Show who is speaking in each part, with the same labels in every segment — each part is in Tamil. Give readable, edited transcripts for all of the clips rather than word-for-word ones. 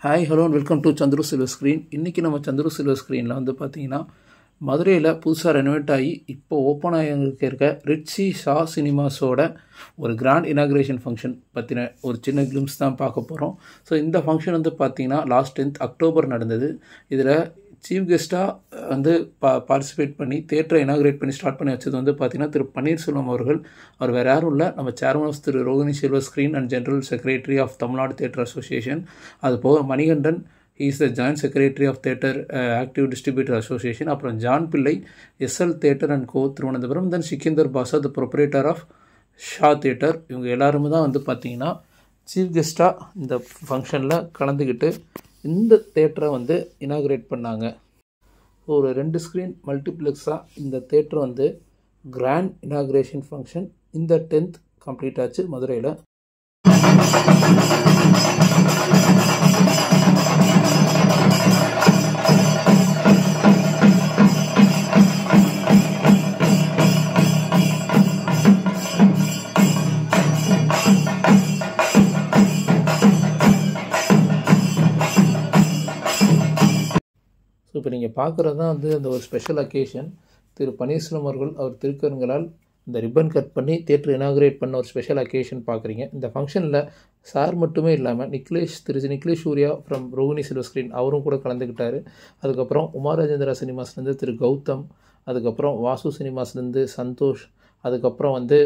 Speaker 1: Hi hello welcome to Chandru silver screen. இன்றைக்கி நம்ம சந்துரு சில்வர் ஸ்க்ரீனில் வந்து பார்த்திங்கன்னா மதுரையில் புதுசாக ரெனோவேட் ஆகி இப்போ ஓப்பன் ஆகியிருக்க ரிட்சி ஷா சினிமாஸோட ஒரு கிராண்ட் இனாக்ரேஷன் ஃபங்க்ஷன் பற்றின ஒரு சின்ன கிளிம்ஸ் தான் பார்க்க போகிறோம். ஸோ இந்த ஃபங்க்ஷன் வந்து பார்த்திங்கன்னா லாஸ்ட் 10th அக்டோபர் நடந்தது. இதில் சீஃப் கெஸ்ட்டாக வந்து பார்ட்டிசிபேட் பண்ணி தேட்டரை இனாக்ரேட் பண்ணி ஸ்டார்ட் பண்ணி வச்சது வந்து பார்த்திங்கன்னா திரு பன்னீர்செல்வம் அவர்கள். அவர் வேறு யாரும் இல்லை, நம்ம சேர்மன் ஆஃப் திரு Rohini silver screen and general secretary of Tamil Nadu theatre association. அது போக Manikandan, he is the joint secretary of theatre active distributor association. அப்புறம் John Pillai, SL theatre and co Thiruvananthapuram. Then Sikkandar Basha, the proprietor of Sha theatre. இவங்க எல்லாருமே தான் வந்து பார்த்திங்கன்னா சீஃப் கெஸ்ட்டாக இந்த ஃபங்க்ஷனில் கலந்துக்கிட்டு இந்த தேட்டரை வந்து இனாக்ரேட் பண்ணாங்க. ஒரு 2 ஸ்க்ரீன் மல்டிப்ளெக்ஸாக இந்த தேட்டர் வந்து கிராண்ட் இனாக்ரேஷன் ஃபங்க்ஷன் இந்த 10th கம்ப்ளீட் ஆச்சு மதுரையில். ஸோ இப்போ நீங்கள் பார்க்குறது தான் வந்து அந்த ஒரு ஸ்பெஷல் அக்கேஷன். திரு பன்னீர்செல்வம் அவர்கள் அவர் திருக்கரங்களால் இந்த ரிப்பன் கட் பண்ணி தேட்டர் இனாக்ரேட் பண்ண ஒரு ஸ்பெஷல் அக்கேஷன் பார்க்குறீங்க. இந்த ஃபங்க்ஷனில் சார் மட்டுமே இல்லாமல் Thiru Niklesh Surya from Rohini silver screen அவரும் கூட கலந்துக்கிட்டார். அதுக்கப்புறம் உமாராஜேந்திரா சினிமாஸ்லேருந்து திரு கௌதம், அதுக்கப்புறம் வாசு சினிமாஸ்லேருந்து சந்தோஷ், அதுக்கப்புறம் வந்து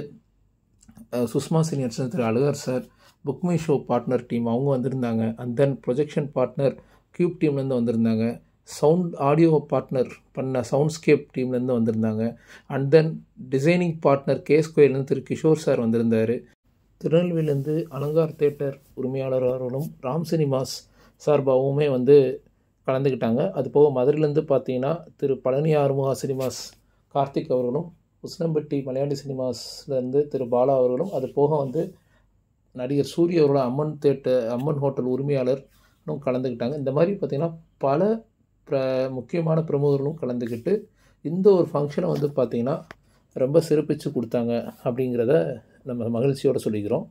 Speaker 1: சுஷ்மா சீனியர்ஸ்லேருந்து Thiru Azhagar sir, book my show partner team அவங்க வந்திருந்தாங்க. And then projection partner cube டீம்லேருந்து வந்திருந்தாங்க. சவுண்ட் ஆடியோ பார்ட்னர் பண்ண சவுண்ட்ஸ்கேப் டீம்லேருந்து வந்திருந்தாங்க. அண்ட் தென் டிசைனிங் பார்ட்னர் கேஸ்கோயிலேருந்து திரு கிஷோர் சார் வந்திருந்தார். திருநெல்வேலியிலேருந்து அலங்கார் தேட்டர் உரிமையாளர் அவர்களும் ராம் சினிமாஸ் சார்பாகவுமே வந்து கலந்துக்கிட்டாங்க. அது போக மதுரையிலேருந்து பார்த்தீங்கன்னா திரு பழனி ஆறுமுகா சினிமாஸ் கார்த்திக் அவர்களும், உஸ்னம்பட்டி மலையாளி சினிமாஸ்லேருந்து திரு பாலா அவர்களும், அது போக வந்து நடிகர் சூரிய அவரோட அம்மன் ஹோட்டல் உரிமையாளரும் கலந்துக்கிட்டாங்க. இந்த மாதிரி பார்த்திங்கன்னா பல முக்கியமான பிரமுகர்களும் கலந்துக்கிட்டு இந்த ஒரு ஃபங்க்ஷனை வந்து பார்த்திங்கன்னா ரொம்ப சிறப்பித்து கொடுத்தாங்க அப்படிங்கிறத நம்ம மகிழ்ச்சியோடு சொல்லிக்கிறோம்.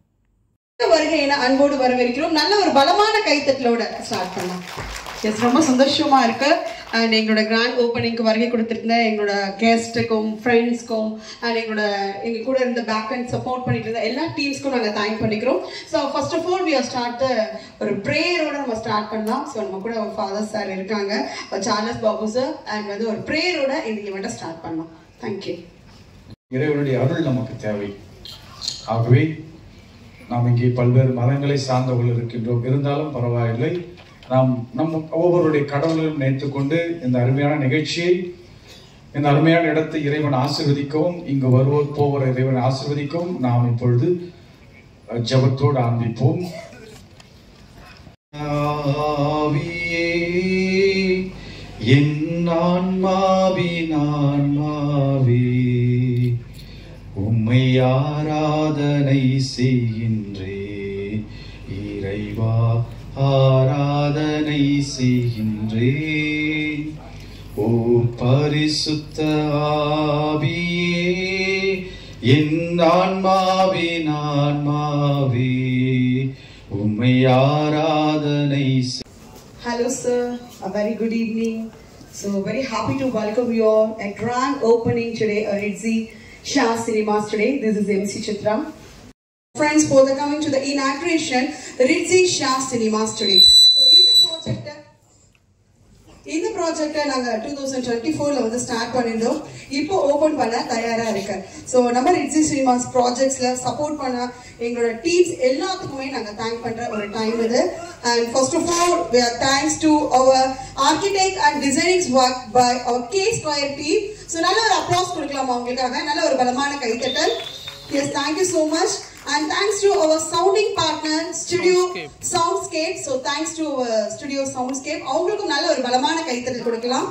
Speaker 2: வருகையின அன்போடு வரவேற்கிறோம். நல்ல ஒரு பலமான கைத்தட்டலோட ஸ்டார்ட் பண்ணலாம். எஸ், ரொம்ப சந்தோஷமா இருக்கு. அண்ட் எங்களோட கிராண்ட் ஓப்பனிங்க்கு வருகை கொடுத்துருந்த எங்களோட கெஸ்ட்டுக்கும் ஃப்ரெண்ட்ஸ்க்கும் அண்ட் எங்க கூட இருந்த பேக் அண்ட் சப்போர்ட் பண்ணிட்டு இருந்த எல்லா டீம்ஸ்க்கும் நாங்கள் தேங்க் பண்ணிக்கிறோம். So first of all we are start ஒரு ப்ரேயரோட நம்ம ஸ்டார்ட் பண்ணலாம். ஸோ நம்ம கூட ஒரு ஃபாதர் சார் இருக்காங்க, சார்லஸ் பாபு சார், அண்ட் வந்து ஒரு ப்ரேயரோட இந்த ஈவெண்ட்டை ஸ்டார்ட் பண்ணலாம். தேங்க்யூ.
Speaker 3: இறைவனுடைய அருள் நமக்கு தேவை. ஆகவே நாம் இங்கே பல்வேறு மதங்களை சார்ந்தவர்கள் இருக்கின்றோம். இருந்தாலும் பரவாயில்லை, நாம் ஒவ்வொருடைய கடவுளையும் நினைத்துக்கொண்டு இந்த அருமையான நிகழ்ச்சியை, இந்த அருமையான இடத்தை இறைவன் ஆசீர்வதிக்கவும், இங்கு வருவோர் போவோர் இறைவன் ஆசீர்வதிக்கவும் நாம் இப்பொழுது ஜெபத்தோடு ஆரம்பிப்போம். என் ஆன்மாவின் ஆன்மாவே, உம்மை ஆராதனை செய்கின்றே, இறைவா ஆராதனை செய்கின்றே. ஓ பரிசுத்த ஆவியே, என் ஆன்மாவின் ஆன்மாவே, உம்மை ஆராதனை.
Speaker 2: Hello sir, a very good evening. So very happy to welcome you all at grand opening today at Ritzi Shah Cinemas today. This is MC Chitra. Friends, for the coming to the inauguration Ritzi Shah Cinemas today. So இந்த ப்ராஜெக்டை நாங்கள் 2024 வந்து ஸ்டார்ட் பண்ணியிருந்தோம். இப்போ ஓப்பன் பண்ண தயாராக இருக்கு. ஸோ நம்ம ரிட்ஸி சினிமாஸ் ப்ராஜெக்ட்ஸில் சப்போர்ட் பண்ண எங்களோட டீம்ஸ் எல்லாத்துக்குமே நாங்கள் தேங்க் பண்ணுற ஒரு டைம் இது. And first of all we are thanks to our architect and designing work by our K Square team. So நல்ல ஒரு அப்ளாஸ் கொடுக்கலாம் அவங்களுக்காக, நல்ல ஒரு பலமான கைத்தட்டல். Yes, thank you so much. And thanks to our sounding partner Studio Soundscape. So thanks to our Studio Soundscape. அவங்களுக்கும் நல்ல ஒரு பலமான கைத்தட்டல் கொடுக்கலாம்.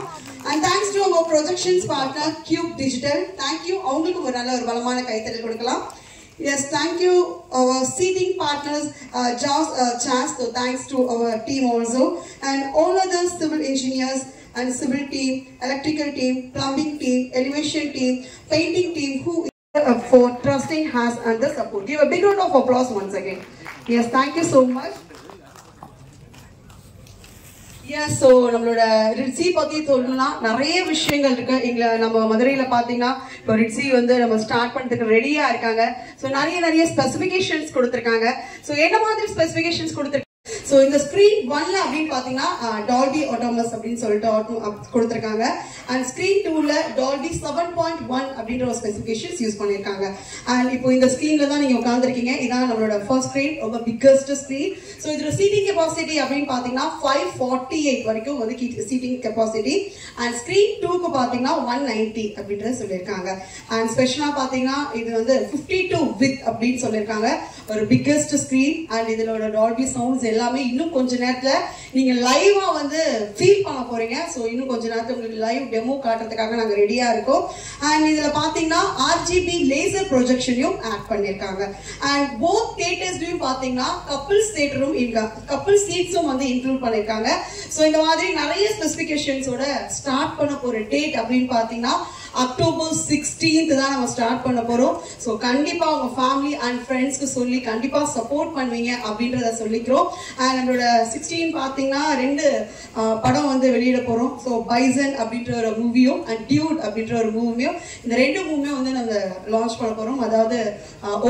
Speaker 2: And thanks to our projections partner Cube Digital. Thank you. அவங்களுக்கும் ஒரு நல்ல ஒரு பலமான கைத்தட்டல் கொடுக்கலாம். Yes, thank you our seating partners Chas. So thanks to our team also, and all other civil engineers and civil team, electrical team, plumbing team, elevation team, painting team who for trusting us and the support. Give a big round of applause once again. Yes, thank you so much. Yes, so நம்மளோட ரிட்ஸி பத்தி சொல்லணும்னா நிறைய விஷயங்கள் இருக்கு. எங்களை நம்ம மதுரையில பாத்தீங்கன்னா இப்போ ரிட்ஸி வந்து நம்ம ஸ்டார்ட் பண்றதுக்கு ரெடியா இருக்காங்க. ஸோ நிறைய ஸ்பெசிபிகேஷன்ஸ் கொடுத்துருக்காங்க. ஸோ என்ன மாதிரி ஸ்பெசிபிகேஷன்ஸ் கொடுத்துருக்காங்க? ஸோ இந்த ஸ்கிரீன் 1ல அப்படின்னு பாத்தீங்கன்னா டால்பி ஆட்டோமஸ் அப்படின்னு சொல்லிட்டு கொடுத்துருக்காங்க. அண்ட் ஸ்கிரீன் 2ல டால்பி 7.1 அப்படின்ற ஒரு ஸ்பெசிபிகேஷன்ஸ் யூஸ் பண்ணிருக்காங்க. அண்ட் இப்போ இந்த ஸ்கிரீன்ல தான் நீங்க உட்காந்துருக்கீங்க. இதான் நம்மளோட ஃபர்ஸ்ட் ஸ்கிரீன், ரொம்ப பிக்கஸ்ட் ஸ்கிரீன். ஸோ இதோட சீட்டிங் கெப்பாசிட்டி அப்படின்னு பாத்தீங்கன்னா 548 வரைக்கும் வந்து சீட்டிங் கெப்பாசிட்டி. அண்ட் ஸ்கிரீன் 2க்கு பாத்தீங்கன்னா 190 அப்படின்றத சொல்லியிருக்காங்க. அண்ட் ஸ்பெஷலா பாத்தீங்கன்னா இது வந்து 52 வித் அப்படின்னு சொல்லியிருக்காங்க. ஒரு பிக்கஸ்ட் ஸ்கிரீன். அண்ட் இதோட டால்பி சவுண்ட்ஸ் எல்லாமே இன்னும் கொஞ்ச நேரத்துல நீங்க லைவா வந்து ஃபீல் பண்ண போறீங்க. சோ இன்னும் கொஞ்ச நேரத்துல உங்களுக்கு லைவ் டெமோ காட்டுறதுக்காக நாங்க ரெடியா இருக்கோம். அண்ட் இதுல பாத்தீங்கன்னா RGB லேசர் ப்ரொஜெக்ஷனையும் ஆட் பண்ணிருக்காங்க. அண்ட் போத் தியேட்டர்ஸ்லயும் பாத்தீங்கன்னா கப்பிள்ஸ் தியேட்டரும் கப்பிள் சீட்ஸும் வந்து இன்க்ளூட் பண்ணிருக்காங்க. சோ இந்த மாதிரி நிறைய ஸ்பெசிபிகேஷன்ஸோட ஸ்டார்ட் பண்ண போற டேட் அப்படின்னு பாத்தீங்கன்னா அக்டோபர் 16th தான் நம்ம ஸ்டார்ட் பண்ண போறோம். ஸோ கண்டிப்பா உங்க ஃபேமிலி அண்ட் ஃப்ரெண்ட்ஸ்க்கு சொல்லி கண்டிப்பா சப்போர்ட் பண்ணுவீங்க அப்படின்றத சொல்லிக்கிறோம். அண்ட் நம்மளோட 16 பாத்தீங்கன்னா 2 படம் வந்து வெளியிட போறோம். ஸோ பைசன் அப்படின்ற ஒரு மூவியும் அண்ட் டியூட் அப்படின்ற ஒரு மூவியும், இந்த 2 மூவியும் வந்து நம்ம லான்ச் பண்ண போறோம், அதாவது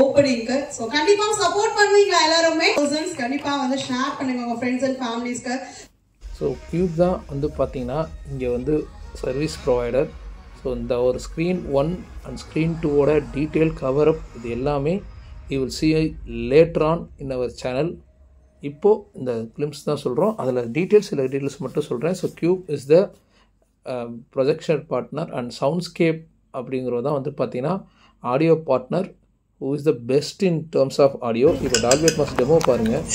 Speaker 2: ஓப்பனிங்க்கு. ஸோ கண்டிப்பா சப்போர்ட் பண்ணுவீங்க எல்லாருமே. கண்டிப்பா வந்து ஷேர் பண்ணுங்க உங்க ஃப்ரெண்ட்ஸ் அண்ட் ஃபேமிலிஸ்க்கு.
Speaker 1: ஸோ கியூப் தான் வந்து பார்த்தீங்கன்னா இங்கே வந்து சர்வீஸ் ப்ரொவைடர். ஸோ இந்த ஒரு ஸ்க்ரீன் 1 அண்ட் ஸ்க்ரீன் 2ஓட டீட்டெயில் கவரப் இது எல்லாமே you will see later on in our channel. இப்போது இந்த கிளிம்ஸ் தான் சொல்கிறோம், அதில் சில டீட்டெயில்ஸ் மட்டும் சொல்கிறேன். So cube is the projection partner and soundscape அப்படிங்கிறது தான் வந்து பார்த்தீங்கன்னா audio partner who is the best in terms of audio. இப்போ டால்பி அட்மாஸ் டெமோ பாருங்கள்.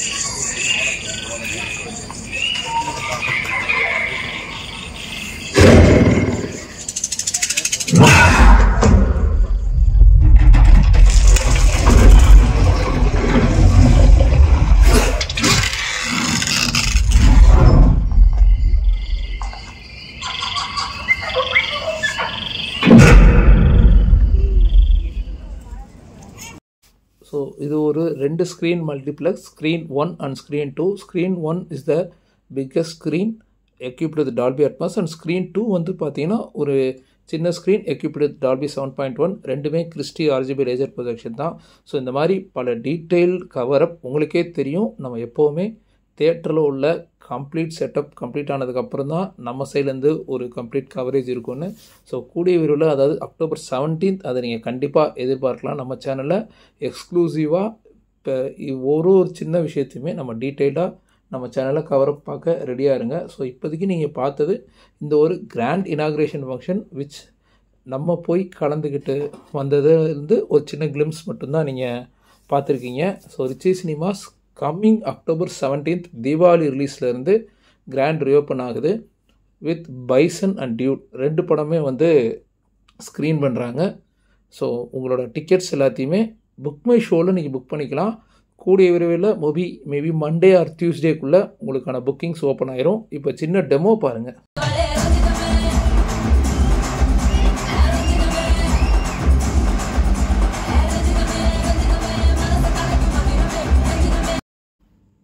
Speaker 1: ஸோ இது ஒரு 2 screen multiplex, screen 1 and screen 2. Screen 1 is the biggest screen equipped with Dolby Atmos. And screen 2 வந்து பார்த்தீங்கன்னா ஒரு சின்ன ஸ்க்ரீன் எக்யூப்ட் வித் டால்பி 7.1. ரெண்டுமே கிறிஸ்டி RGB லேசர் ப்ரொஜெக்ஷன் தான். ஸோ இந்த மாதிரி பல டீட்டெயில் கவரப் உங்களுக்கே தெரியும். நம்ம எப்போவுமே தியேட்டரில் உள்ள கம்ப்ளீட் செட்டப் கம்ப்ளீட் ஆனதுக்கப்புறம் தான் நம்ம சைட்லேருந்து ஒரு கம்ப்ளீட் கவரேஜ் இருக்கும்னு. ஸோ கூடிய விரைவில், அதாவது அக்டோபர் 17th அதை நீங்கள் கண்டிப்பாக எதிர்பார்க்கலாம். நம்ம சேனலில் எக்ஸ்க்ளூசிவாக இப்போ ஒரு சின்ன விஷயத்தையுமே நம்ம டீட்டெயிலாக நம்ம சேனலில் கவரப் பார்க்க ரெடியாக இருங்க. ஸோ இப்போதைக்கு நீங்கள் பார்த்தது இந்த ஒரு கிராண்ட் இனாக்ரேஷன் ஃபங்க்ஷன் விச் நம்ம போய் கலந்துக்கிட்டு வந்ததுலேருந்து ஒரு சின்ன கிளிம்ஸ் மட்டும்தான் நீங்கள் பார்த்துருக்கீங்க. So Richie cinemas coming October 17th Deepavali ரிலீஸ்லேருந்து கிராண்ட் ரியோப்பன் ஆகுது வித் பைசன் அண்ட் டியூட். 2 படமே வந்து ஸ்க்ரீன் பண்ணுறாங்க. ஸோ உங்களோட டிக்கெட்ஸ் எல்லாத்தையுமே புக் மை ஷோவில் நீங்கள் புக் பண்ணிக்கலாம். கூடிய விரைவில் மேபி மண்டே ஆர் டியூஸ்டேக்குள்ளே உங்களுக்கான புக்கிங்ஸ் ஓப்பன் ஆயிரும். இப்போ சின்ன டெமோ பாருங்கள்.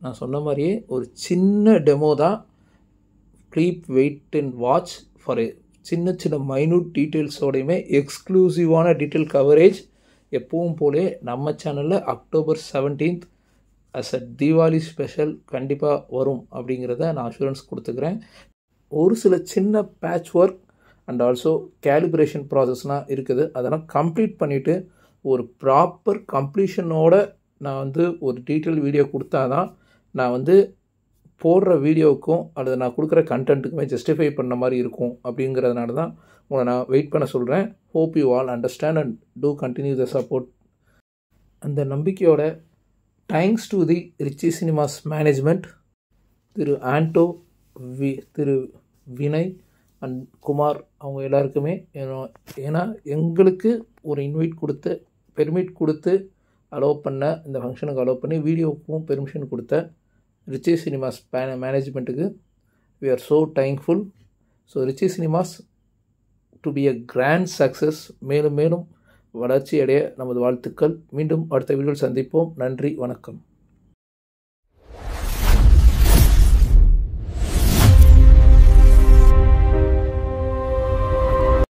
Speaker 1: நான் சொன்ன மாதிரியே ஒரு சின்ன டெமோ தான். Please wait and watch for சின்ன மைனூட் டீட்டெயில்ஸோடையுமே எக்ஸ்க்ளூசிவான டீட்டெயில் கவரேஜ் எப்பவும் போலே நம்ம சேனலில் October 17th as a Deepavali special கண்டிப்பாக வரும் அப்படிங்கிறத நான் அஷூரன்ஸ் கொடுத்துக்கிறேன். ஒரு சில சின்ன patch work and also calibration ப்ராசஸ்லாம் இருக்குது. அதெல்லாம் கம்ப்ளீட் பண்ணிவிட்டு ஒரு ப்ராப்பர் கம்ப்ளீஷனோட நான் வந்து ஒரு டீட்டெயில் வீடியோ கொடுத்தா தான் நான் வந்து போடுற வீடியோவுக்கும் அல்லது நான் கொடுக்குற கண்டென்ட்டுக்குமே ஜஸ்டிஃபை பண்ண மாதிரி இருக்கும். அப்படிங்கிறதுனால தான் உங்களை நான் வெயிட் பண்ண சொல்கிறேன். Hope you all understand and do continue the support. அந்த நம்பிக்கையோட thanks to the Richie cinemas management, திரு ஆண்டோ, திரு வினய் அண்ட் குமார், அவங்க எல்லாருக்குமே. ஏன்னா எங்களுக்கு ஒரு பெர்மிட் கொடுத்து அலோவ் பண்ண, இந்த ஃபங்க்ஷனுக்கு அலோவ் பண்ணி வீடியோவுக்கும் பெர்மிஷன் கொடுத்த ரிச்சி சினிமாஸ் மேனேஜ்மெண்ட்டுக்கு we are so thankful. So Richie cinemas to be a grand success, மேலும் மேலும் வளர்ச்சி அடைய நமது வாழ்த்துக்கள். மீண்டும் அடுத்த வீடியோவில் சந்திப்போம். நன்றி, வணக்கம்.